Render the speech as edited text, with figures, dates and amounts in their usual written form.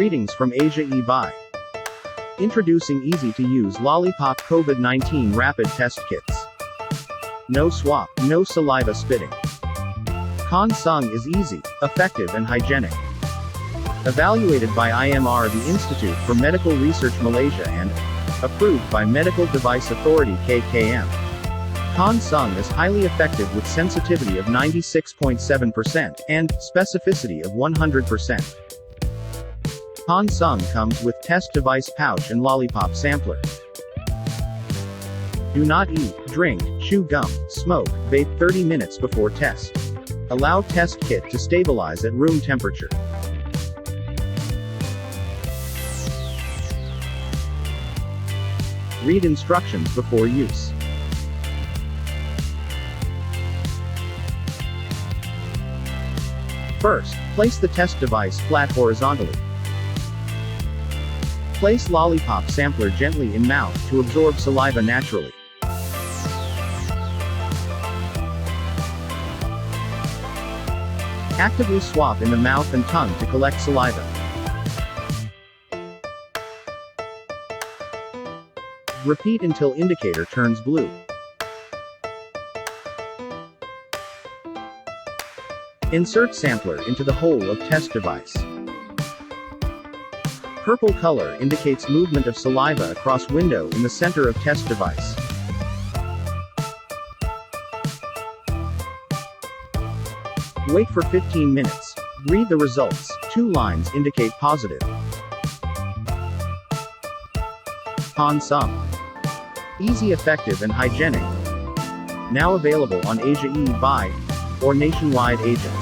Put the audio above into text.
Greetings from Asia eBuy. Introducing easy-to-use Lollipop COVID-19 Rapid Test Kits. No swab, no saliva spitting. Konsung is easy, effective and hygienic. Evaluated by IMR the Institute for Medical Research Malaysia and approved by Medical Device Authority KKM. Konsung is highly effective with sensitivity of 96.7% and specificity of 100%. Konsung comes with test device pouch and lollipop sampler. Do not eat, drink, chew gum, smoke, vape 30 minutes before test. Allow test kit to stabilize at room temperature. Read instructions before use. First, place the test device flat horizontally. Place lollipop sampler gently in mouth to absorb saliva naturally. Actively swab in the mouth and tongue to collect saliva. Repeat until indicator turns blue. Insert sampler into the hole of test device. Purple color indicates movement of saliva across window in the center of test device. Wait for 15 minutes. Read the results. 2 lines indicate positive. Konsung. Easy, effective and hygienic. Now available on Asia eBuy or nationwide agents.